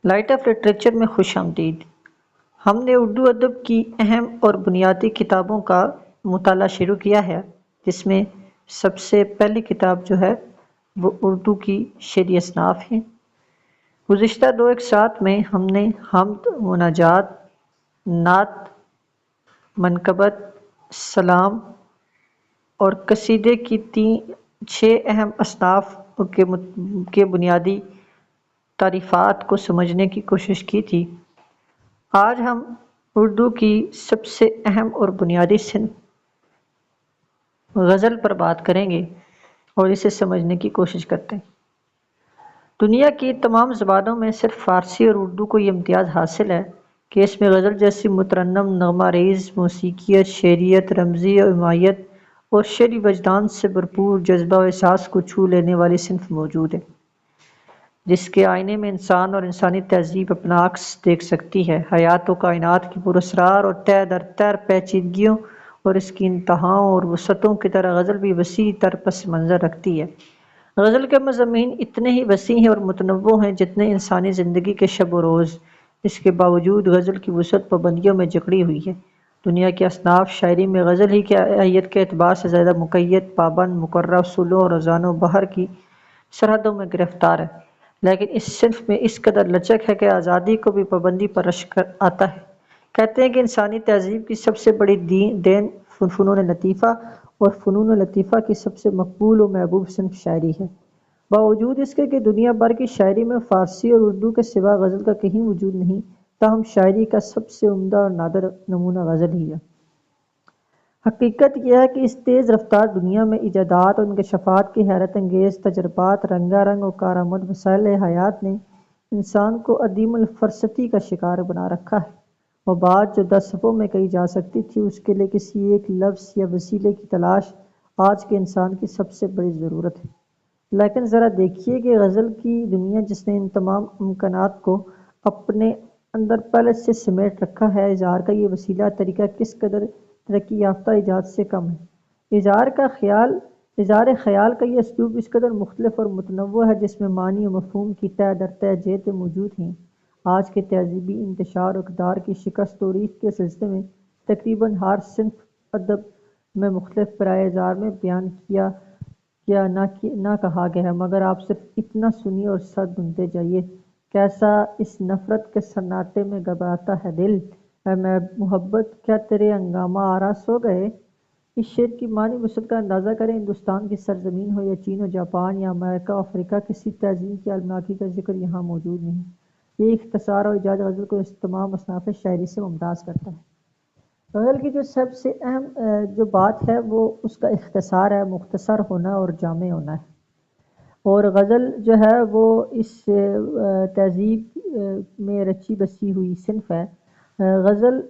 Light of literature میں خوش آمدید۔ ہم نے اردو ادب کی اہم اور بنیادی کتابوں کا مطالعہ شروع کیا ہے، جس میں سب سے پہلی کتاب جو ہے وہ اردو کی شعری اصناف ہیں۔ گزشتہ دو ایک ساتھ میں ہم نے حمد، مناجات، نعت، منقبت، سلام اور قصیدے کی چھ اہم اصناف کے بنیادی تعریفات کو سمجھنے کی کوشش کی تھی۔ آج ہم اردو کی سب سے اہم اور بنیادی صنف غزل پر بات کریں گے اور اسے سمجھنے کی کوشش کرتے ہیں۔ دنیا کی تمام زبانوں میں صرف فارسی اور اردو کو یہ امتیاز حاصل ہے کہ اس میں غزل جیسی مترنم، نغمہ ریز موسیقیت، شعریت، رمزی عمایت اور شعری وجدان سے بھرپور جذبہ و احساس کو چھو لینے والی صنف موجود ہے، جس کے آئینے میں انسان اور انسانی تہذیب اپنا عکس دیکھ سکتی ہے۔ حیات و کائنات کی پراسرار اور تہ در تہ پیچیدگیوں اور اس کی انتہاؤں اور وسعتوں کی طرح غزل بھی وسیع تر پس منظر رکھتی ہے۔ غزل کے مضامین اتنے ہی وسیع ہیں اور متنوع ہیں جتنے انسانی زندگی کے شب و روز۔ اس کے باوجود غزل کی وسعت پابندیوں میں جکڑی ہوئی ہے۔ دنیا کے اصناف شاعری میں غزل ہی کی اہمیت کے اعتبار سے زیادہ مقید، پابند، مقررہ اصولوں اور رجحان و بہر کی سرحدوں میں گرفتار ہے، لیکن اس صنف میں اس قدر لچک ہے کہ آزادی کو بھی پابندی پر رشک آتا ہے۔ کہتے ہیں کہ انسانی تہذیب کی سب سے بڑی دین فنون لطیفہ اور فنون لطیفہ کی سب سے مقبول و محبوب صنف شاعری ہے۔ باوجود اس کے کہ دنیا بھر کی شاعری میں فارسی اور اردو کے سوا غزل کا کہیں وجود نہیں، تاہم شاعری کا سب سے عمدہ اور نادر نمونہ غزل ہی ہے۔ حقیقت یہ ہے کہ اس تیز رفتار دنیا میں ایجادات اور انکشافات کی حیرت انگیز تجربات، رنگا رنگ و کارآمد وسائل حیات نے انسان کو عدیم الفراستی کا شکار بنا رکھا ہے۔ وہ بات جو 10 صفحوں میں کہی جا سکتی تھی، اس کے لیے کسی ایک لفظ یا وسیلے کی تلاش آج کے انسان کی سب سے بڑی ضرورت ہے۔ لیکن ذرا دیکھیے کہ غزل کی دنیا جس نے ان تمام امکانات کو اپنے اندر پہلے سے سمیٹ رکھا ہے، اظہار کا یہ وسیلہ طریقہ کس قدر ترقی یافتہ ایجاد سے کم ہے۔ اظہار خیال کا یہ اسلوب اس قدر مختلف اور متنوع ہے، جس میں معنی و مفہوم کی تہ در تہ جہتیں موجود ہیں۔ آج کے تہذیبی انتشار و اقدار کی شکست و ریخت کے سلسلے میں تقریباً ہر صنف ادب میں مختلف پیرائے اظہار میں بیان کیا نہ کہا گیا ہے، مگر آپ صرف اتنا سنیے اور سر دھنتے جائیے۔ کیسا اس نفرت کے سناٹے میں گھبراتا ہے دل، اے محبت کیا تیرے ہنگامہ آرا سو گئے۔ اس شعر کی معنی وسعت کا اندازہ کریں۔ ہندوستان کی سرزمین ہو یا چین و جاپان یا امریکہ و افریقہ، کسی تہذیب کی المناکی کا ذکر یہاں موجود نہیں۔ یہ اختصار و ایجاز غزل کو اس تمام اصناف شاعری سے ممتاز کرتا ہے۔ غزل کی جو سب سے اہم جو بات ہے وہ اس کا اختصار ہے، مختصر ہونا اور جامع ہونا ہے۔ اور غزل جو ہے وہ اس تہذیب میں رچی بسی ہوئی صنف ہے۔ غزل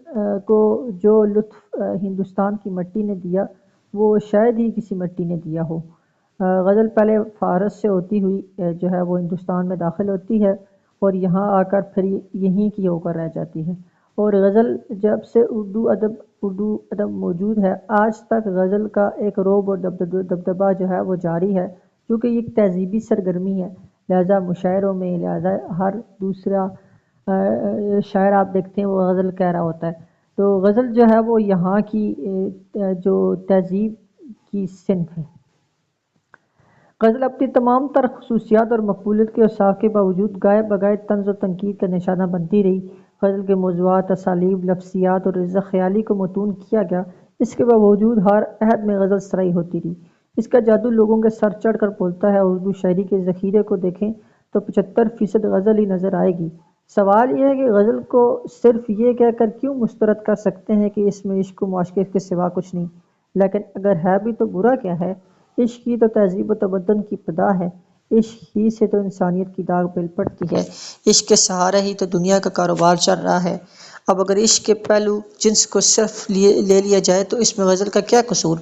کو جو لطف ہندوستان کی مٹی نے دیا وہ شاید ہی کسی مٹی نے دیا ہو۔ غزل پہلے فارس سے ہوتی ہوئی جو ہے وہ ہندوستان میں داخل ہوتی ہے اور یہاں آ کر پھر یہیں کی ہو کر رہ جاتی ہے۔ اور غزل جب سے اردو ادب موجود ہے، آج تک غزل کا ایک رعب اور دبدبہ جو ہے وہ جاری ہے، کیونکہ یہ ایک تہذیبی سرگرمی ہے، لہذا مشاعروں میں، لہذا ہر دوسرا شاعر آپ دیکھتے ہیں وہ غزل کہہ رہا ہوتا ہے۔ تو غزل جو ہے وہ یہاں کی جو تہذیب کی صنف ہے۔ غزل اپنی تمام تر خصوصیات اور مقبولیت کے اوصاف کے باوجود گاہے بگاہے طنز و تنقید کا نشانہ بنتی رہی۔ غزل کے موضوعات، اسالیب، لفظیات اور رزق خیالی کو متون کیا گیا، اس کے باوجود ہر عہد میں غزل سرائی ہوتی رہی۔ اس کا جادو لوگوں کے سر چڑھ کر بولتا ہے۔ اردو شاعری کے ذخیرے کو دیکھیں تو 75% غزل ہی نظر آئے گی۔ سوال یہ ہے کہ غزل کو صرف یہ کہہ کر کیوں مسترد کر سکتے ہیں کہ اس میں عشق و معاشقے کے سوا کچھ نہیں، لیکن اگر ہے بھی تو برا کیا ہے؟ عشق ہی تو تہذیب و تمدن کی ابتدا ہے، عشق ہی سے تو انسانیت کی داغ پھیل پڑتی ہے، عشق کے سہارے ہی تو دنیا کا کاروبار چل رہا ہے۔ اب اگر عشق کے پہلو جنس کو صرف لے لیا جائے تو اس میں غزل کا کیا قصور؟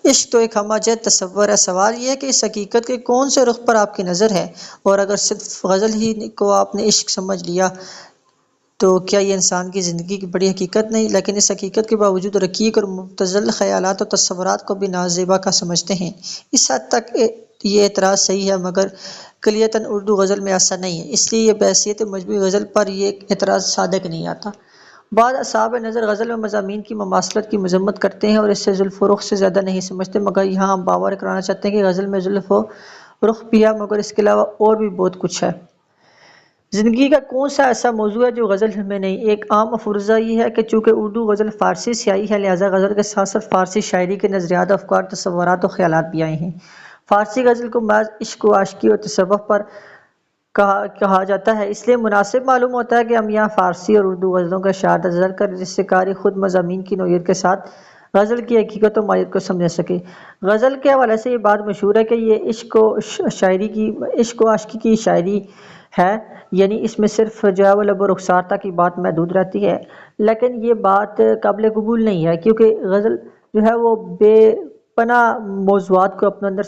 عشق تو ایک ہمہ جہت تصور ہے۔ سوال یہ ہے کہ اس حقیقت کے کون سے رخ پر آپ کی نظر ہے، اور اگر صرف غزل ہی کو آپ نے عشق سمجھ لیا تو کیا یہ انسان کی زندگی کی بڑی حقیقت نہیں؟ لیکن اس حقیقت کے باوجود رقیق اور مبتذل خیالات و تصورات کو بھی نازیبا کا سمجھتے ہیں۔ اس حد تک یہ اعتراض صحیح ہے، مگر کلیتاً اردو غزل میں ایسا نہیں ہے، اس لیے یہ بحیثیت مجموعی غزل پر یہ اعتراض صادق نہیں آتا۔ بعض اصحاب نظر غزل میں مضامین کی مماثلت کی مذمت کرتے ہیں اور اسے زلف و رخ سے زیادہ نہیں سمجھتے، مگر یہاں ہم باور کرانا چاہتے ہیں کہ غزل میں زلف و رخ بھی ہے، مگر اس کے علاوہ اور بھی بہت کچھ ہے۔ زندگی کا کون سا ایسا موضوع ہے جو غزل میں نہیں؟ ایک عام مفروضہ یہ ہے کہ چونکہ اردو غزل فارسی سے آئی ہے، لہٰذا غزل کے ساتھ ساتھ فارسی شاعری کے نظریات، افکار، تصورات و خیالات بھی آئے ہیں۔ فارسی غزل کو محض عشق و عاشقی اور تصوف پر کہا جاتا ہے، اس لیے مناسب معلوم ہوتا ہے کہ ہم یہاں فارسی اور اردو غزلوں کا اشاعت ذکر کریں جس سے قاری خود مضامین کی نوعیت کے ساتھ غزل کی حقیقت و ماہیت کو سمجھ سکے۔ غزل کے حوالے سے یہ بات مشہور ہے کہ یہ عشق و عاشقی کی شاعری ہے، یعنی اس میں صرف جو ہے وہ لب و رخسار تک کی بات محدود رہتی ہے، لیکن یہ بات قابل قبول نہیں ہے کیونکہ غزل جو ہے وہ بے پناہ موضوعات کو اپنے اندر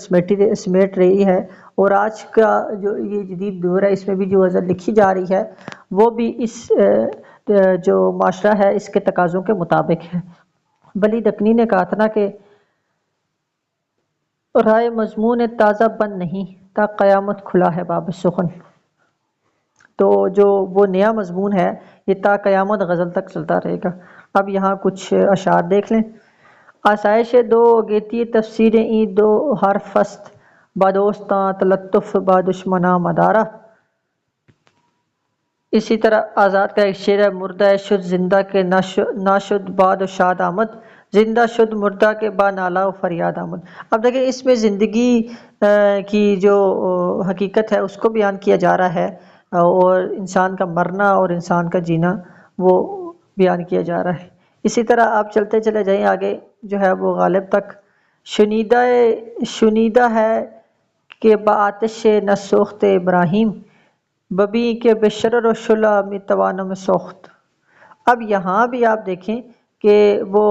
سمیٹ رہی ہے، اور آج کا جو یہ جدید دور ہے اس میں بھی جو غزل لکھی جا رہی ہے وہ بھی اس جو معاشرہ ہے اس کے تقاضوں کے مطابق ہے۔ بلی دکنی نے کہا تھا نا کہ رائے مضمون تازہ بند نہیں، تا قیامت کھلا ہے باب سخن۔ تو جو وہ نیا مضمون ہے یہ تا قیامت غزل تک چلتا رہے گا۔ اب یہاں کچھ اشعار دیکھ لیں۔ آسائش دو گیتی تفسیر این دو حرف است، با دوستاں تلطف با دشمناں مدارہ۔ اسی طرح آزاد کا ایک شعر ہے، مردہ شد زندہ کے نہ شد باد و شاد آمد، زندہ شد مردہ کے با نالہ و فریاد آمد۔ اب دیکھیں اس میں زندگی کی جو حقیقت ہے اس کو بیان کیا جا رہا ہے، اور انسان کا مرنا اور انسان کا جینا وہ بیان کیا جا رہا ہے۔ اسی طرح آپ چلتے چلے جائیں آگے جو ہے وہ غالب تک، شنیدہ ہے کہ با آتش نہ سوخت ابراہیم، ببی کے بے شرر و شعلہ می توانم سوخت۔ اب یہاں بھی آپ دیکھیں کہ وہ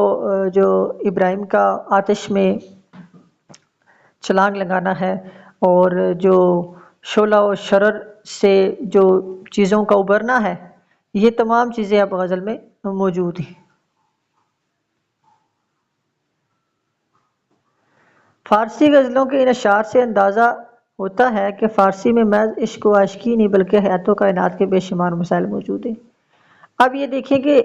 جو ابراہیم کا آتش میں چھلانگ لگانا ہے، اور جو شعلہ و شرر سے جو چیزوں کا ابھرنا ہے، یہ تمام چیزیں اب غزل میں موجود ہیں۔ فارسی غزلوں کے ان اشعار سے اندازہ ہوتا ہے کہ فارسی میں محض عشق و عاشقی نہیں بلکہ حیات و کائنات کے بے شمار مسائل موجود ہیں۔ اب یہ دیکھیں کہ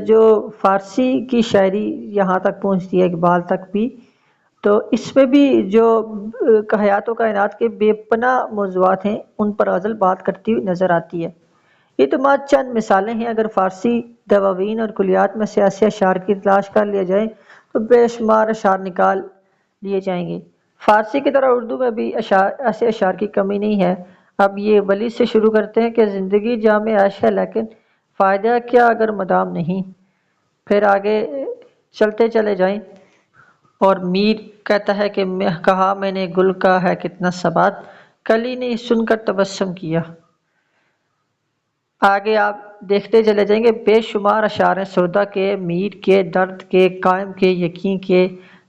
جو فارسی کی شاعری یہاں تک پہنچتی ہے اقبال تک بھی، تو اس میں بھی جو حیات و کائنات کے بے پناہ موضوعات ہیں ان پر غزل بات کرتی ہوئی نظر آتی ہے۔ یہ تو مات چند مثالیں ہیں، اگر فارسی دواوین اور کلیات میں سے ایسے اشعار کی تلاش کر لیا جائے تو بے شمار اشعار نکال لیے جائیں گے۔ فارسی کی طرح اردو میں بھی ایسے اشعار کی کمی نہیں ہے۔ اب یہ ولی سے شروع کرتے ہیں کہ زندگی جام عیش ہے لیکن فائدہ کیا اگر مدام نہیں، پھر آگے چلتے چلے جائیں، اور میر کہتا ہے کہ کہا میں نے گل کا ہے کتنا ثبات، کلی نے سن کر تبسم کیا۔ آگے آپ دیکھتے چلے جائیں گے، بے شمار اشعار ہیں سودا کے، میر کے، درد کے، قائم کے، یقین کے،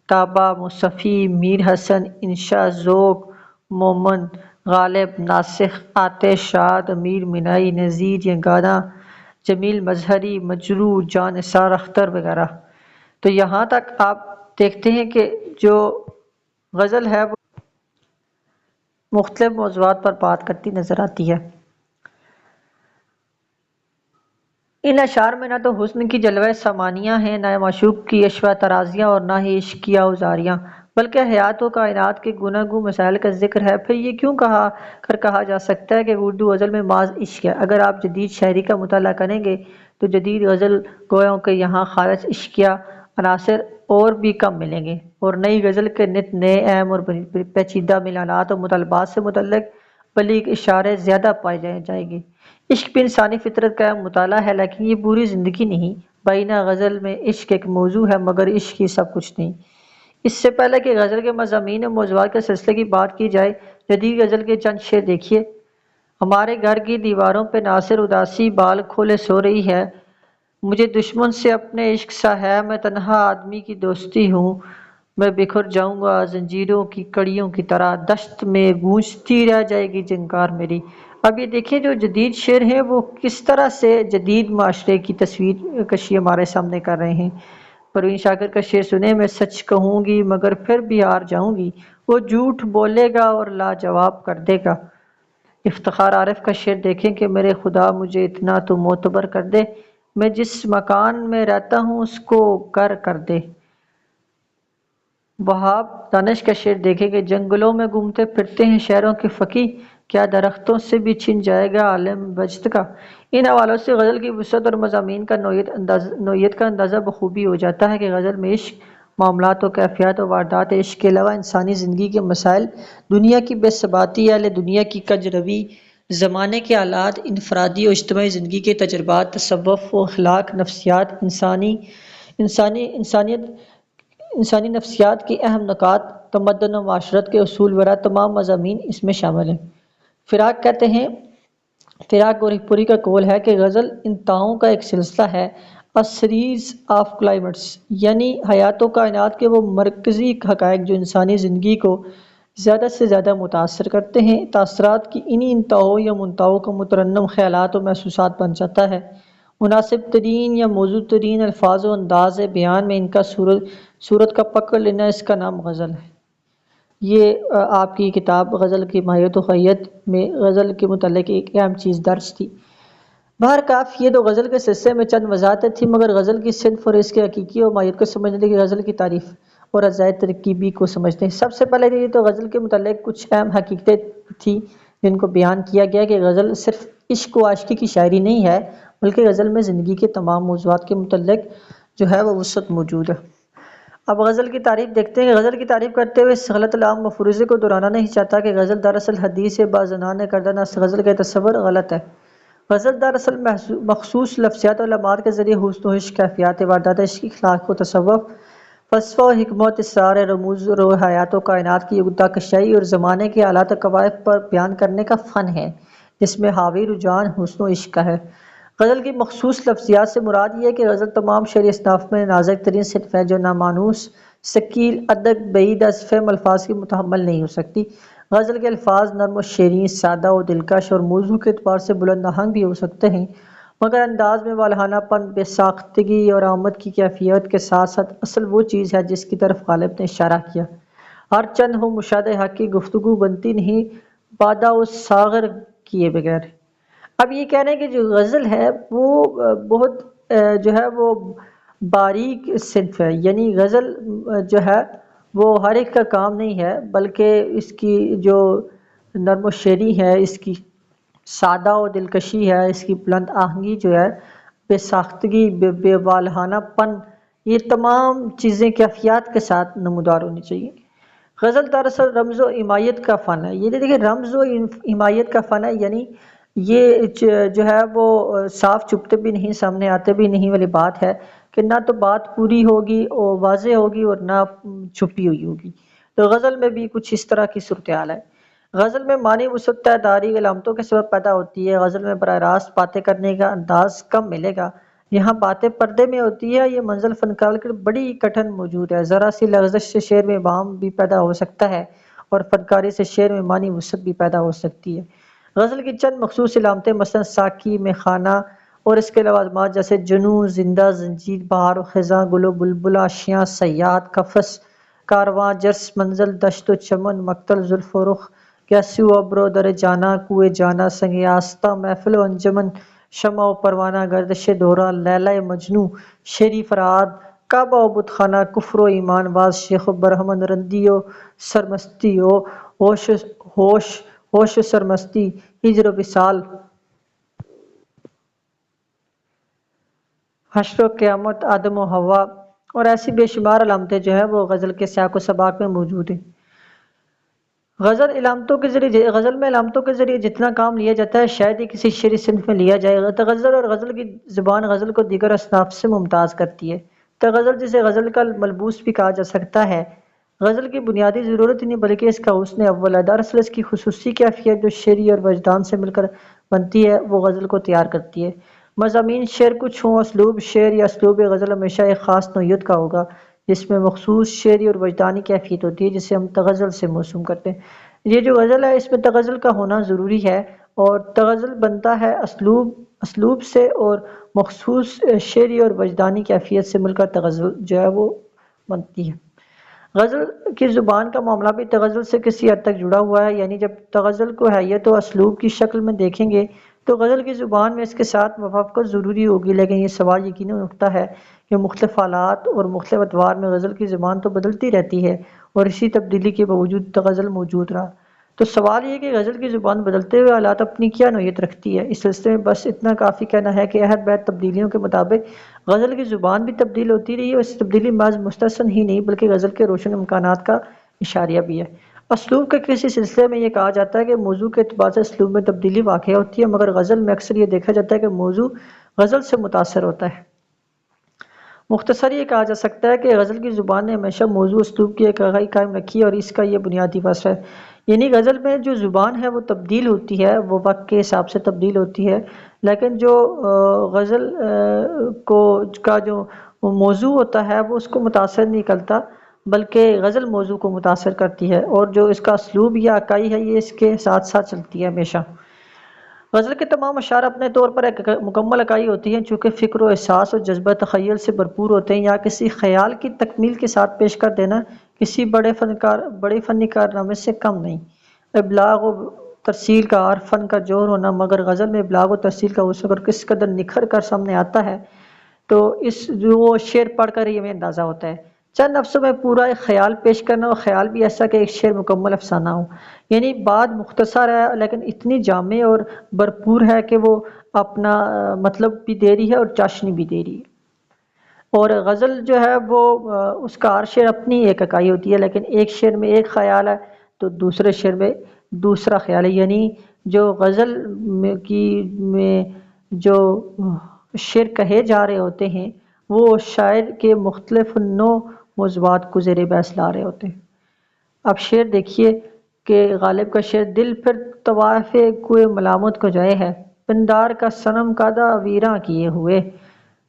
تابہ، مصطفی، میر حسن، انشا، ذوق، مومن، غالب، ناسخ، آتش، شاد، امیر، مینائی، نذیر، یگانہ، جمیل مظہری، مجروح، جان نثار اختر وغیرہ۔ تو یہاں تک آپ دیکھتے ہیں کہ جو غزل ہے وہ مختلف موضوعات پر بات کرتی نظر آتی ہے۔ ان اشعار میں نہ تو حسن کی جلوہ سمانیاں ہیں، نہ معشوق کی عشوہ ترازیاں، اور نہ ہی عشق کی اوزاریاں، بلکہ حیات و کائنات کے گوناگوں مسائل کا ذکر ہے۔ پھر یہ کیوں کہا جا سکتا ہے کہ اردو غزل میں محض عشق ہے؟ اگر آپ جدید شاعری کا مطالعہ کریں گے تو جدید غزل گویوں کے یہاں خالص عشقیہ عناصر اور بھی کم ملیں گے، اور نئی غزل کے نت نئے اہم اور پیچیدہ میلانات و مطالبات سے متعلق بلیغ اشارے زیادہ پائے جائیں گے۔ عشق بھی انسانی فطرت کا مطالعہ ہے، لیکن یہ پوری زندگی نہیں۔ بینہ غزل میں عشق ایک موضوع ہے مگر عشق ہی سب کچھ نہیں۔ اس سے پہلے کہ غزل کے مضامین و موضوعات کے سلسلے کی بات کی جائے، جدید غزل کے چند شعر دیکھیے۔ ہمارے گھر کی دیواروں پہ ناصر اداسی بال کھولے سو رہی ہے، مجھے دشمن سے اپنے عشق سا ہے، میں تنہا آدمی کی دوستی ہوں، میں بکھر جاؤں گا زنجیروں کی کڑیوں کی طرح، دشت میں گونجتی رہ جائے گی جنکار میری۔ اب یہ دیکھیں جو جدید شعر ہیں وہ کس طرح سے جدید معاشرے کی تصویر کشی ہمارے سامنے کر رہے ہیں۔ پروین شاکر کا شعر سنیں، میں سچ کہوں گی مگر پھر بھی ہار جاؤں گی، وہ جھوٹ بولے گا اور لاجواب کر دے گا۔ افتخار عارف کا شعر دیکھیں کہ میرے خدا مجھے اتنا تو معتبر کر دے، میں جس مکان میں رہتا ہوں اس کو کر دے۔ وہاب دانش کا شعر دیکھیں کہ جنگلوں میں گھومتے پھرتے ہیں شہروں کے فقیہ، کیا درختوں سے بھی چھن جائے گا عالم وجد کا۔ ان حوالوں سے غزل کی وسعت اور مضامین کا نوعیت کا اندازہ بخوبی ہو جاتا ہے کہ غزل میں عشق، معاملات و کیفیات و واردات عشق کے علاوہ انسانی زندگی کے مسائل، دنیا کی بے ثباتی، اہل دنیا کی کج روی، زمانے کے حالات، انفرادی و اجتماعی زندگی کے تجربات، تصوف و اخلاق، نفسیات، انسانی نفسیات کی اہم نکات، تمدن و معاشرت کے اصول وغیرہ تمام مضامین اس میں شامل ہیں۔ فراق کہتے ہیں، فراق گوری پوری کا قول ہے کہ غزل انتہاؤں کا ایک سلسلہ ہے، a series of climates، یعنی حیات و کائنات کے وہ مرکزی حقائق جو انسانی زندگی کو زیادہ سے زیادہ متاثر کرتے ہیں۔ تاثرات کی انہی انتہاؤں یا منتہاؤں کا مترنم خیالات و محسوسات بن جاتا ہے۔ مناسب ترین یا موزوں ترین الفاظ و انداز بیان میں ان کا صورت کا پکڑ لینا، اس کا نام غزل ہے۔ یہ آپ کی کتاب غزل کی ماہیت و خیت میں غزل کے متعلق ایک اہم چیز درج تھی۔ بہرکاف یہ تو غزل کے سلسلے میں چند وضاحتیں تھیں، مگر غزل کی صنف اور اس کے حقیقی اور ماہیت کو سمجھنے کی غزل کی تعریف اور اجزائے ترکیبی کو سمجھتے ہیں۔ سب سے پہلے یہ تو غزل کے متعلق کچھ اہم حقیقتیں تھیں جن کو بیان کیا گیا کہ غزل صرف عشق و عاشقی کی شاعری نہیں ہے، بلکہ غزل میں زندگی کے تمام موضوعات کے متعلق جو ہے وہ وسعت موجود ہے۔ اب غزل کی تعریف دیکھتے ہیں۔ غزل کی تعریف کرتے ہوئے اس غلط العام مفروضے کو دہرانا نہیں چاہتا کہ غزل دراصل حدیث بعض نے کردہ نثر غزل کا تصور غلط ہے۔ غزل دراصل مخصوص لفظیات و علامات کے ذریعے حسن و عشق، کیفیات، واردات عشق، اخلاق و تصوف، فلسفہ و حکمت، اسرار، رموز و حیات و کائنات کی یکتا کشائی اور زمانے کے حالات و قوائف پر بیان کرنے کا فن ہے، جس میں حاوی رجحان حسن و عشق کا ہے۔ غزل کی مخصوص لفظیات سے مراد یہ ہے کہ غزل تمام شعری اصناف میں نازک ترین صنف ہے جو نامانوس، ثقیل، ادق، بعید از فہم الفاظ کی متحمل نہیں ہو سکتی۔ غزل کے الفاظ نرم و شیریں، سادہ و دلکش اور موضوع کے اعتبار سے بلند آہنگ بھی ہو سکتے ہیں، مگر انداز میں والہانہ پن، بے ساختگی اور آمد کی کیفیت کے ساتھ ساتھ اصل وہ چیز ہے جس کی طرف غالب نے اشارہ کیا۔ ہر چند ہو مشاہدہ حق کی گفتگو بنتی نہیں بادہ و ساغر کیے بغیر۔ اب یہ کہہ رہے ہیں کہ جو غزل ہے وہ بہت جو ہے وہ باریک صنف ہے، یعنی غزل جو ہے وہ ہر ایک کا کام نہیں ہے، بلکہ اس کی جو نرم و شیری ہے، اس کی سادہ و دلکشی ہے، اس کی بلند آہنگی جو ہے، بے ساختگی، بے والہانہ پن، یہ تمام چیزیں کیفیات کے ساتھ نمودار ہونی چاہیے۔ غزل دراصل رمز و حمایت کا فن ہے۔ یہ دیکھیں رمز و حمایت کا فن ہے، یعنی یہ جو ہے وہ صاف چھپتے بھی نہیں، سامنے آتے بھی نہیں والی بات ہے کہ نہ تو بات پوری ہوگی اور واضح ہوگی اور نہ چھپی ہوئی ہوگی۔ تو غزل میں بھی کچھ اس طرح کی صورتحال ہے۔ غزل میں معنی وسعت داری علامتوں کے سبب پیدا ہوتی ہے۔ غزل میں براہ راست باتیں کرنے کا انداز کم ملے گا، یہاں باتیں پردے میں ہوتی ہے۔ یہ منزل فنکار کے بڑی کٹھن موجود ہے۔ ذرا سی لغزش سے شعر میں ابہام بھی پیدا ہو سکتا ہے اور فنکاری سے شعر میں معنی وسعت بھی پیدا ہو سکتی ہے۔ غزل کی چند مخصوص علامتیں مثلا ساقی، میخانہ اور اس کے لوازمات جیسے جنوں، زندہ، زنجیر، بہار و خزاں، گل و بلبل، آشیاں، صیاد، قفس، کارواں، جرس، منزل، دشت و چمن، مقتل، زلف و رخ، گیسو و ابر و در جانا، کوئے جانا، سنگ آستہ، محفل و انجمن، شمع و پروانہ، گردش دورہ، لیلی مجنوں، شیری فرہاد، کعبہ و بت خانہ، کفر و ایمان باز، شیخ و برہمن، رندی و سرمستی، ہوش و سرمستی، ہجر و وصال، حشر و قیامت، آدم و حوا اور ایسی بے شمار علامتیں جو ہیں وہ غزل کے سیاق و سباق میں موجود ہیں۔ غزل میں علامتوں کے ذریعے جتنا کام لیا جاتا ہے شاید ہی کسی شعری صنف میں لیا جائے۔ غزل اور غزل کی زبان غزل کو دیگر اصناف سے ممتاز کرتی ہے۔ غزل جسے غزل کا ملبوس بھی کہا جا سکتا ہے، غزل کی بنیادی ضرورت ہی نہیں بلکہ اس کا حسن اول ہے۔ دراصل اس کی خصوصی کیفیت جو شعری اور وجدان سے مل کر بنتی ہے وہ غزل کو تیار کرتی ہے۔ مضامین شعر کچھ ہوں، اسلوب شعر یا اسلوب غزل ہمیشہ ایک خاص نوعیت کا ہوگا جس میں مخصوص شعری اور وجدانی کیفیت ہوتی ہے جسے ہم تغزل سے موسوم کرتے ہیں۔ یہ جو غزل ہے اس میں تغزل کا ہونا ضروری ہے، اور تغزل بنتا ہے اسلوب سے اور مخصوص شعری اور وجدانی کیفیت سے مل کر تغزل جو ہے وہ بنتی ہے۔ غزل کی زبان کا معاملہ بھی تغزل سے کسی حد تک جڑا ہوا ہے، یعنی جب تغزل کو حیت و اسلوب کی شکل میں دیکھیں گے تو غزل کی زبان میں اس کے ساتھ موافقت ضروری ہوگی، لیکن یہ سوال یقیناً اٹھتا ہے کہ مختلف حالات اور مختلف ادوار میں غزل کی زبان تو بدلتی رہتی ہے اور اسی تبدیلی کے باوجود غزل موجود رہا۔ تو سوال یہ ہے کہ غزل کی زبان بدلتے ہوئے حالات اپنی کیا نوعیت رکھتی ہے۔ اس سلسلے میں بس اتنا کافی کہنا ہے کہ عہد بعد تبدیلیوں کے مطابق غزل کی زبان بھی تبدیل ہوتی رہی ہے، اور اس تبدیلی محض مستحسن ہی نہیں بلکہ غزل کے روشن امکانات کا اشاریہ بھی ہے۔ اسلوب کے کسی سلسلے میں یہ کہا جاتا ہے کہ موضوع کے اعتبار سے اسلوب میں تبدیلی واقع ہوتی ہے، مگر غزل میں اکثر یہ دیکھا جاتا ہے کہ موضوع غزل سے متاثر ہوتا ہے۔ مختصر یہ کہا جا سکتا ہے کہ غزل کی زبان نے ہمیشہ موضوع اسلوب کی ایک اگائی قائم رکھی ہے، اور اس کا یہ بنیادی وصف ہے، یعنی غزل میں جو زبان ہے وہ تبدیل ہوتی ہے، وہ وقت کے حساب سے تبدیل ہوتی ہے، لیکن جو غزل کا جو موضوع ہوتا ہے وہ اس کو متاثر نہیں کرتا، بلکہ غزل موضوع کو متاثر کرتی ہے، اور جو اس کا اسلوب یا اکائی ہے یہ اس کے ساتھ ساتھ چلتی ہے ہمیشہ۔ غزل کے تمام اشعار اپنے طور پر ایک مکمل اکائی ہوتی ہیں، چونکہ فکر و احساس اور جذبہ تخیل سے بھرپور ہوتے ہیں، یا کسی خیال کی تکمیل کے ساتھ پیش کر دینا کسی بڑے فنی کارنامے سے کم نہیں۔ ابلاغ و ترسیل کا اور فن کا جوہر ہونا، مگر غزل میں ابلاغ و ترسیل کا وسعت اور کس قدر نکھر کر سامنے آتا ہے تو اس جو شعر پڑھ کر ہی ہمیں اندازہ ہوتا ہے۔ چند لفظوں میں پورا ایک خیال پیش کرنا، اور خیال بھی ایسا کہ ایک شعر مکمل افسانہ ہو، یعنی بات مختصر ہے لیکن اتنی جامع اور بھرپور ہے کہ وہ اپنا مطلب بھی دے رہی ہے اور چاشنی بھی دے رہی ہے۔ اور غزل جو ہے وہ اس کا ہر شعر اپنی ایک اکائی ہوتی ہے، لیکن ایک شعر میں ایک خیال ہے تو دوسرے شعر میں دوسرا خیال ہے، یعنی جو غزل میں جو شعر کہے جا رہے ہوتے ہیں وہ شاعر کے مختلف نوع موضوعات کو زیر بحث لا رہے ہوتے ہیں۔ اب شعر دیکھیے کہ غالب کا شعر دل پھر طواف کوئے ملامت کو جائے ہے، پندار کا صنم کادہ ویراں کیے ہوئے۔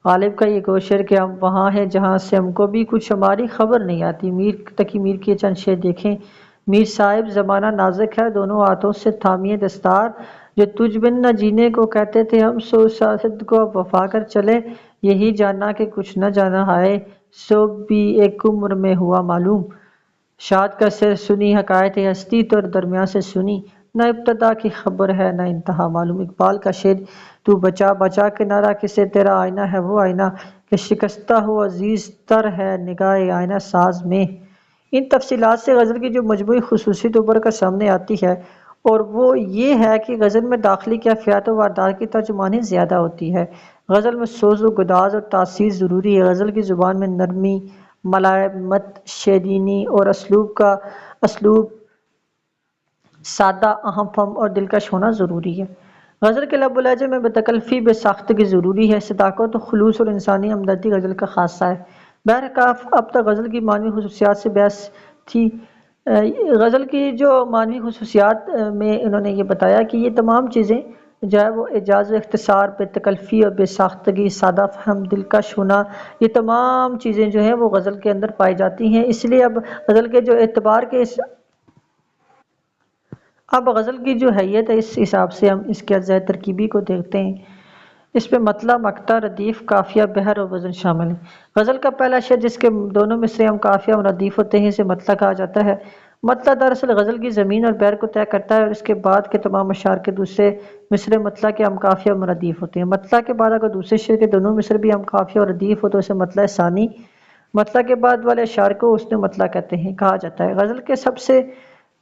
غالب کا یہ شعر کہ ہم وہاں ہیں جہاں سے ہم کو بھی کچھ ہماری خبر نہیں آتی۔ میر تقی میر کے چند شعر دیکھیں۔ میر صاحب زمانہ نازک ہے دونوں ہاتھوں سے تھامیے دستار، جو تجھ بن نہ جینے کو کہتے تھے ہم سو شاہد کو اب وفا کر چلے، یہی جانا کہ کچھ نہ جانا ہے سو بھی ایک عمر میں ہوا معلوم۔ شاد کا سر سنی حکایت ہستی تو درمیان سے سنی، نہ ابتدا کی خبر ہے نہ انتہا معلوم۔ اقبال کا شعر تو بچا بچا کے نہ رکھ کسے تیرا آئینہ ہے وہ آئینہ کہ شکستہ ہو عزیز تر ہے نگاہ آئینہ ساز میں۔ ان تفصیلات سے غزل کی جو مجموعی خصوصیت ابھر کر سامنے آتی ہے اور وہ یہ ہے کہ غزل میں داخلی کیفیات و واردات کی ترجمانی زیادہ ہوتی ہے۔ غزل میں سوز و گداز اور تاثیر ضروری ہے۔ غزل کی زبان میں نرمی، ملائمت، شیرینی اور اسلوب سادہ، اہم فہم اور دلکش ہونا ضروری ہے۔ غزل کے لب و لہجے میں بے تکلفی، بے ساختگی ضروری ہے۔ صداقت و خلوص اور انسانی ہمدردی غزل کا خاصہ ہے۔ بہرکیف اب تک غزل کی معنوی خصوصیات سے بحث تھی۔ غزل کی جو معنوی خصوصیات میں انہوں نے یہ بتایا کہ یہ تمام چیزیں جو ہے وہ اعجاز و اختصار، بے تکلفی اور بے ساختگی، سادہ فہم، دلکش ہونا، یہ تمام چیزیں جو ہیں وہ غزل کے اندر پائی جاتی ہیں۔ اس لیے اب غزل کی جو حیت ہے اس حساب سے ہم اس کے اجزاء ترکیبی کو دیکھتے ہیں۔ اس میں مطلع، مقطع، ردیف، قافیہ، بحر اور وزن شامل ہیں۔ غزل کا پہلا شعر جس کے دونوں مصرے ہم قافیہ اور ردیف ہوتے ہیں اسے مطلع کہا جاتا ہے۔ مطلع دراصل غزل کی زمین اور بحر کو طے کرتا ہے، اور اس کے بعد کے تمام اشعار کے دوسرے مصرے مطلع کے ہم قافیہ اور ردیف ہوتے ہیں۔ مطلع کے بعد اگر دوسرے شعر کے دونوں مصرے بھی ہم قافیہ اور ردیف ہو تو اسے مطلع ثانی، مطلع کے بعد والے اشعار کو اس نے مطلع کہا جاتا ہے۔ غزل کے سب سے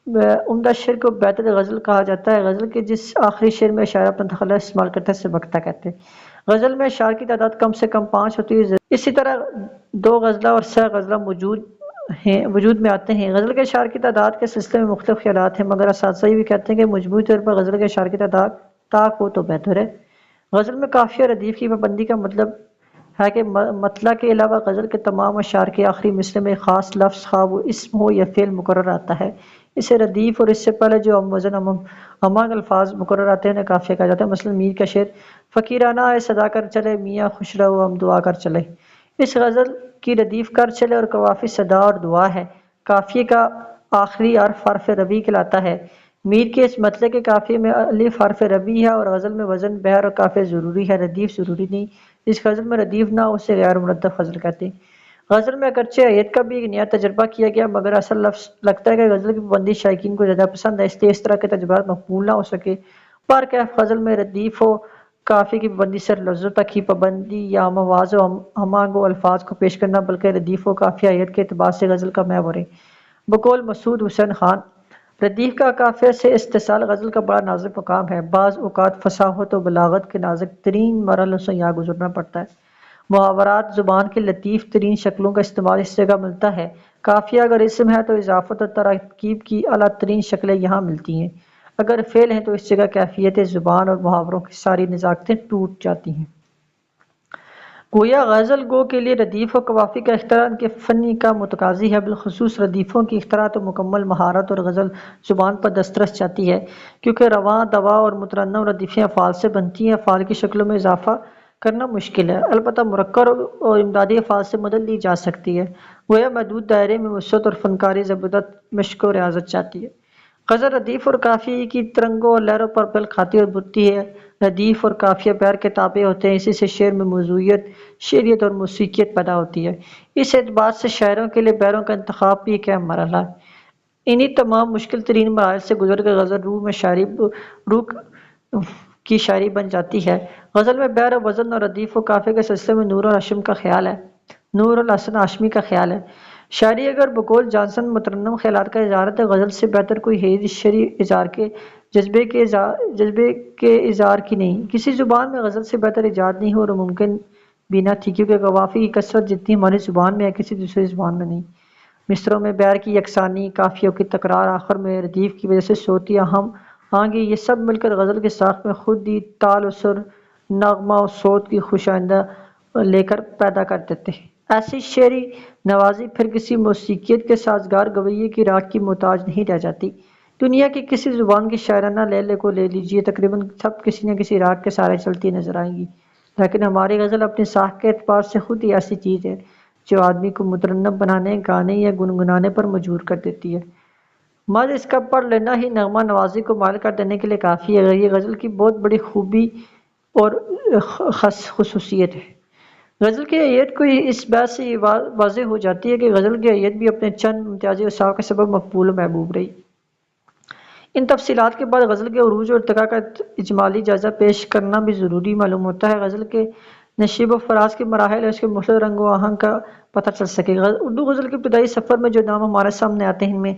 عمدہ شعر کو بیت الغزل کہا جاتا ہے۔ غزل کے جس آخری شعر میں شاعر اپنا تخلص استعمال کرتا ہے اسے بکتا کہتے ہیں۔ غزل میں اشعار کی تعداد کم سے کم 5 ہوتی ہے۔ اسی طرح 2 غزلہ اور 6 غزلہ وجود میں آتے ہیں۔ غزل کے اشعار کی تعداد کے سلسلے میں مختلف خیالات ہیں، مگر اساتذہ یہ بھی کہتے ہیں کہ مجموعی طور پر غزل کے اشعار کی تعداد طاق ہو تو بہتر ہے۔ غزل میں قافیہ اور ردیف کی پابندی کا مطلب ہے کہ مطلع کے علاوہ غزل کے تمام اشعار کے آخری مصرے میں خاص لفظ، خواہ وہ اسم ہو یا فعل، مقرر آتا ہے، اسے ردیف، اور اس سے پہلے جو ہم وزن ہمانگ الفاظ مقرر آتے ہیں انہیں قافیہ کہا جاتا ہے۔ مثلا میر کا شعر فقیرانہ ہے صدا کر چلے میاں خوش رہو ہم دعا کر چلے، اس غزل کی ردیف کر چلے اور قوافی صدا اور دعا ہے۔ قافیے کا آخری حرف حرف ربی کہلاتا ہے۔ میر کے اس مطلع کے قافیے میں الف حرف ربی ہے، اور غزل میں وزن، بحر اور قافیہ ضروری ہے، ردیف ضروری نہیں۔ جس غزل میں ردیف نہ ہو اسے غیر مرتب غزل کہتے ہیں۔ غزل میں اگرچہ ایت کا بھی ایک نیا تجربہ کیا گیا، مگر اصل لفظ لگتا ہے کہ غزل کی پابندی شائقین کو زیادہ پسند ہے، اس لیے اس طرح کے تجربات مقبول نہ ہو سکے۔ بہرکیف غزل میں ردیف و قافیے کی پابندی صرف لفظوں تک ہی پابندی یا مواضع و ہمانگ الفاظ کو پیش کرنا، بلکہ ردیف و قافیہ ایت کے اعتبار سے غزل کا محور ہے۔ بقول مسعود حسین خان، ردیف کا قافیہ سے اتصال غزل کا بڑا نازک مقام ہے، بعض اوقات فصاحت و بلاغت کے نازک ترین مرحلوں سے یہاں گزرنا پڑتا ہے۔ محاورات، زبان کی لطیف ترین شکلوں کا استعمال اس جگہ ملتا ہے۔ قافیہ اگر اسم ہے تو اضافت اور ترکیب کی اعلیٰ ترین شکلیں یہاں ملتی ہیں، اگر فعل ہیں تو اس جگہ کیفیت زبان اور محاوروں کی ساری نزاکتیں ٹوٹ جاتی ہیں۔ گویا غزل گو کے لیے ردیف و قوافی کا اختراع ان کے فنی کا متقاضی ہے، بالخصوص ردیفوں کی اختراع تو مکمل مہارت اور غزل زبان پر دسترس چاہتی ہے، کیونکہ رواں، دوا اور مترنم ردیفیں افعال سے بنتی ہیں۔ افعال کی شکلوں میں اضافہ کرنا مشکل ہے، البتہ مرکب اور امدادی افعال سے مدد لی جا سکتی ہے۔ گویا محدود دائرے میں وسعت اور فنکاری ضبط مشق و ریاضت چاہتی ہے۔ غزل ردیف اور قافیے کی ترنگوں اور لہروں پر پل کھاتی اور بھرتی ہے۔ ردیف اور قافیہ پیر کے تابع ہوتے ہیں، اسی سے شعر میں موضوعیت، شعریت اور موسیقیت پیدا ہوتی ہے۔ اس اعتبار سے شاعروں کے لیے بیروں کا انتخاب بھی ایک اہم مرحلہ ہے۔ انہی تمام مشکل ترین مراحل سے گزر کر غزل روح کی شاعری بن جاتی ہے۔ غزل میں بیر و وزن اور ردیف و قافیے کے سلسلے میں نور الحسن ہاشمی کا خیال ہے۔ شاعری اگر بقول جانسن مترنم خیالات کا اظہار ہے تو غزل سے بہتر کوئی حیث شعری اظہار کے جذبے کے اظہار کی نہیں۔ کسی زبان میں غزل سے بہتر ایجاد نہیں ہو اور ممکن بھی نہ تھی، کیونکہ قوافی کی کثرت جتنی ہماری زبان میں ہے کسی دوسری زبان میں نہیں۔ مصرعوں میں بیر کی یکسانی، قافیوں کی تکرار، آخر میں ردیف کی وجہ سے صوتی آہنگی، یہ سب مل کر غزل کے ساخت میں خود ہی تال و سر، نغمہ و صوت کی خوش آئندہ لے کر پیدا کر دیتے ہیں۔ ایسی شعری نوازی پھر کسی موسیقیت کے سازگار گویے کی راگ کی محتاج نہیں رہ جاتی۔ دنیا کی کسی زبان کی شاعرانہ لیلے کو لے لیجیے، تقریباً سب کسی نہ کسی راگ کے سارے چلتی نظر آئیں گی، لیکن ہماری غزل اپنی ساخت کے اعتبار سے خود ہی ایسی چیز ہے جو آدمی کو مترنم بنانے، گانے یا گنگنانے پر مجبور کر دیتی ہے۔ محض اس کا پڑھ لینا ہی نغمہ نوازی کو مائل کر دینے کے لیے کافی ہے۔ یہ غزل کی بہت بڑی خوبی اور خصوصیت ہے۔ غزل کی ایت کو اس بات سے یہ واضح ہو جاتی ہے کہ غزل کی ایت بھی اپنے چند امتیازی اوصاف کے سبب مقبول و محبوب رہی۔ ان تفصیلات کے بعد غزل کے عروج اور ارتقاء کا اجمالی جائزہ پیش کرنا بھی ضروری معلوم ہوتا ہے، غزل کے نشیب و فراز کے مراحل اور اس کے مختلف رنگ و آہنگ کا پتہ چل سکے۔ اردو غزل کے ابتدائی سفر میں جو نام ہمارے سامنے آتے ہیں، ان میں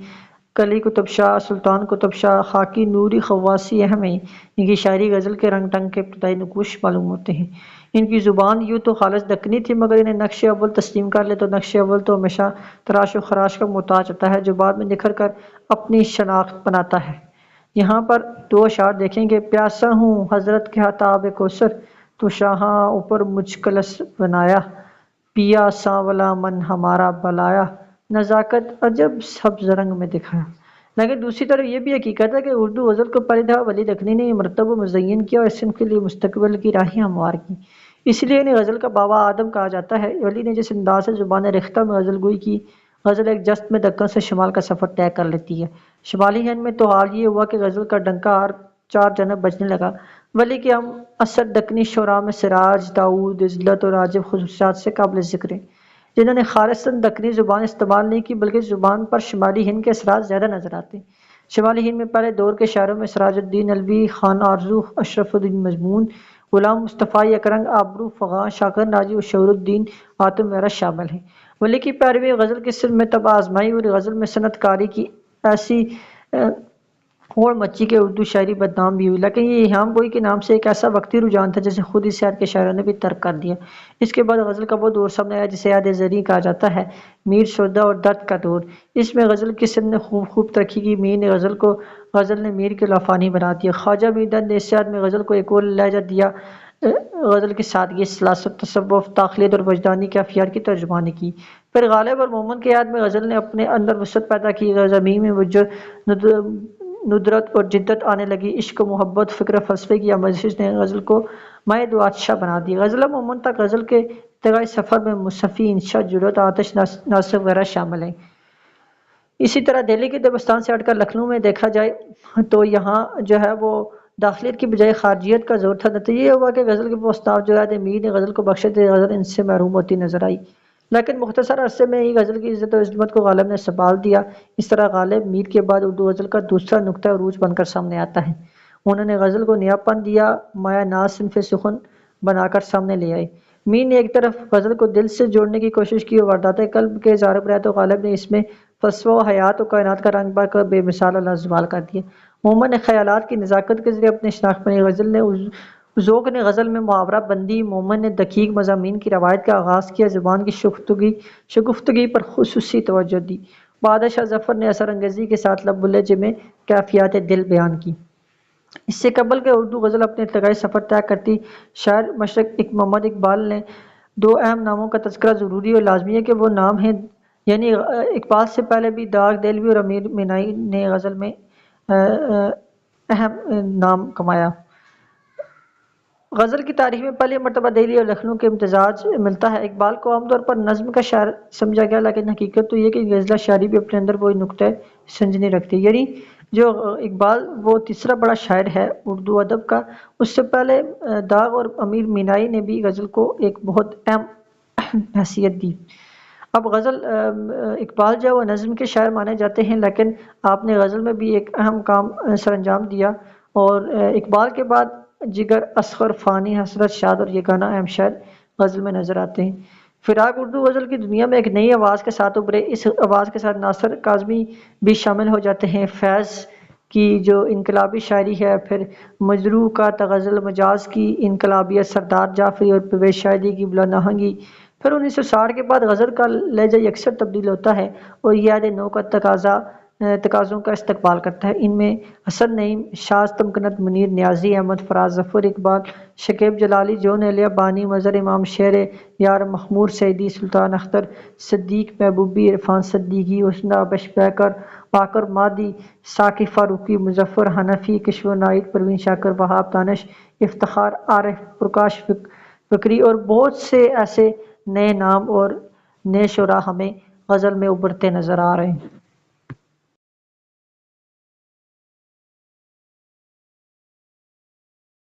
قلی قطب شاہ، سلطان قطب شاہ، خاکی، نوری، خواصی اہم ہیں۔ ان کی شاعری غزل کے رنگ ٹنگ کے ابتدائی نقوش معلوم ہوتے ہیں۔ ان کی زبان یوں تو خالص دکنی تھی، مگر انہیں نقش اول تسلیم کر لے تو نقش اول تو ہمیشہ تراش و خراش کا محتاج ہوتا ہے، جو بعد میں نکھر کر اپنی شناخت بناتا ہے۔ یہاں پر دو اشعار دیکھیں کہ پیاسا ہوں حضرت کے ہاتھ آب کوثر، تو شاہاں اوپر مجھ کلس بنایا، پیا سانولا من ہمارا بلایا، نزاکت عجب سبز رنگ میں دکھایا۔ لیکن دوسری طرف یہ بھی حقیقت ہے کہ اردو غزل کو پہلی دفعہ ولی دکنی نے مرتب و مزین کیا اور اس صنف کے لیے مستقبل کی راہیں ہموار کی، اس لیے انہیں غزل کا بابا آدم کہا جاتا ہے۔ ولی نے جس انداز سے زبان ریختہ میں غزل گوئی کی، غزل ایک جست میں دکن سے شمال کا سفر طے کر لیتی ہے۔ شمالی ہند میں تو حال یہ ہوا کہ غزل کا ڈنکا ہر چار جانب بجنے لگا۔ ولی کے ہم اثر دکنی شعراء میں سراج، داؤد، عزلت اور عاجب خصوصیات سے قابل ذکر ہیں، جنہوں نے خالصاً دکنی زبان استعمال نہیں کی، بلکہ زبان پر شمالی ہند کے اثرات زیادہ نظر آتے ہیں۔ شمالی ہند میں پہلے دور کے شاعروں میں سراج الدین علوی، خان آرزو، اشرف الدین مجمون، غلام مصطفیٰ یکرنگ، آبرو فغاں، شاکر ناجی اور شعور الدین آتم وغیرہ شامل ہیں۔ ولی کی پیروی غزل کی صنف میں تب آزمائی اور غزل میں صنعت کاری کی ایسی ہوڑ مچی کہ اردو شاعری بدنام بھی ہوئی، لیکن یہ ایہام گوئی کے نام سے ایک ایسا وقتی رجحان تھا جسے خود اس عہد کے شاعروں نے بھی ترک کر دیا۔ اس کے بعد غزل کا وہ دور سامنے آیا جسے عہد زریں کہا جاتا ہے، میر شوردہ اور درد کا دور۔ اس میں غزل کی صنف نے خوب ترقی کی۔ میر نے غزل نے میر کے لافانی بنا دیا۔ خواجہ میرداد نے اس عہد میں غزل کو ایک اور لہجہ دیا۔ غزل کی سادگی، سلاست، تصوف، تخلیق اور وجدانی کیفیات کی ترجمانی کی۔ پھر غالب اور مومن کے عہد میں غزل نے اپنے اندر وسعت پیدا کی، زمین میں ندرت اور جدت آنے لگی، عشق و محبت، فکر و فلسفے کی آمیزش نے غزل کو مائع دعاتشاہ بنا دیا۔ غزل مومن تک غزل کے ابتدائی سفر میں مصحفی، انشا، جرأت، آتش، ناصر وغیرہ شامل ہیں۔ اسی طرح دہلی کے دبستان سے ہٹ کر لکھنؤ میں دیکھا جائے تو یہاں جو ہے وہ داخلیت کی بجائے خارجیت کا زور تھا۔ نتیجہ یہ ہوا کہ غزل کے وہ اسناف جو عہد میر نے غزل کو بخشے تھے، غزل ان سے محروم ہوتی نظر آئی۔ لیکن مختصر عرصے میں ہی غزل کی عزت و عظمت کو غالب نے سنبھال دیا۔ اس طرح غالب میر کے بعد اردو غزل کا دوسرا نقطہ عروج بن کر سامنے آتا ہے۔ انہوں نے غزل کو نیا پن دیا، مایا ناز صنف سخن بنا کر سامنے لے آئے۔ میر نے ایک طرف غزل کو دل سے جوڑنے کی کوشش کی اور واردات قلب کے اظہار پر تو غالب نے اس میں فلسفہ و حیات و کائنات کا رنگ بھر کر بے مثال اور لازوال کر دیا۔ محمد نے خیالات کی نزاکت کے ذریعے اپنے شناخت بنائی۔ غزل نے ذوق نے غزل میں محاورہ بندی، محمد نے دقیق مضامین کی روایت کا آغاز کیا، زبان کی شگفتگی پر خصوصی توجہ دی۔ بہادر شاہ ظفر نے اثر انگیزی کے ساتھ لب العجم میں کیفیات دل بیان کی۔ اس سے قبل کہ اردو غزل اپنے ارتقائی سفر طے کرتی، شاعر مشرق محمد اقبال نے دو اہم ناموں کا تذکرہ ضروری اور لازمی ہے کہ وہ نام ہیں، یعنی اقبال سے پہلے بھی داغ دہلوی اور امیر مینائی نے غزل میں اہم نام کمایا۔ غزل کی تاریخ میں پہلی مرتبہ دہلی اور لکھنؤ کے امتزاج ملتا ہے۔ اقبال کو عام طور پر نظم کا شاعر سمجھا گیا، لیکن حقیقت تو یہ کہ غزلہ شاعری بھی اپنے اندر وہی نقطۂ سنجنی رکھتی ہے، یعنی جو اقبال وہ تیسرا بڑا شاعر ہے اردو ادب کا، اس سے پہلے داغ اور امیر مینائی نے بھی غزل کو ایک بہت اہم حیثیت دی۔ اب غزل اقبال جو ہے وہ نظم کے شاعر مانے جاتے ہیں، لیکن آپ نے غزل میں بھی ایک اہم کام سر انجام دیا، اور اقبال کے بعد جگر، اصغر، فانی، حسرت، شاد اور یگانہ اہم شاعر غزل میں نظر آتے ہیں۔ فراق اردو غزل کی دنیا میں ایک نئی آواز کے ساتھ ابھرے۔ اس آواز کے ساتھ ناصر کاظمی بھی شامل ہو جاتے ہیں، فیض کی جو انقلابی شاعری ہے، پھر مجروح کا غزل مجاز کی انقلابیت، سردار جعفری اور پرویز شاہدی کی بلند آہنگی۔ پھر 1960 کے بعد غزل کا لہجہ یکسر تبدیل ہوتا ہے اور یہ عہد نو کا تقاضوں کا استقبال کرتا ہے۔ ان میں حسن نعیم، شاذ تمکنت، منیر نیازی، احمد فراز، ظفر اقبال، شکیب جلالی، جون ایلیا بانی، مظہر امام شیر یار، مخمور سعیدی، سلطان اختر، صدیق محبوبی، عرفان صدیقی، حسنہ بشبیکر، باقر مادی، ثاقب فاروقی، مظفر حنفی، کشور نائک، پروین شاکر، وہاب دانش، افتخار عارف، پرکاش فکری اور بہت سے ایسے نئے نام اور نئے شعراء ہمیں غزل میں ابھرتے نظر آ رہے ہیں۔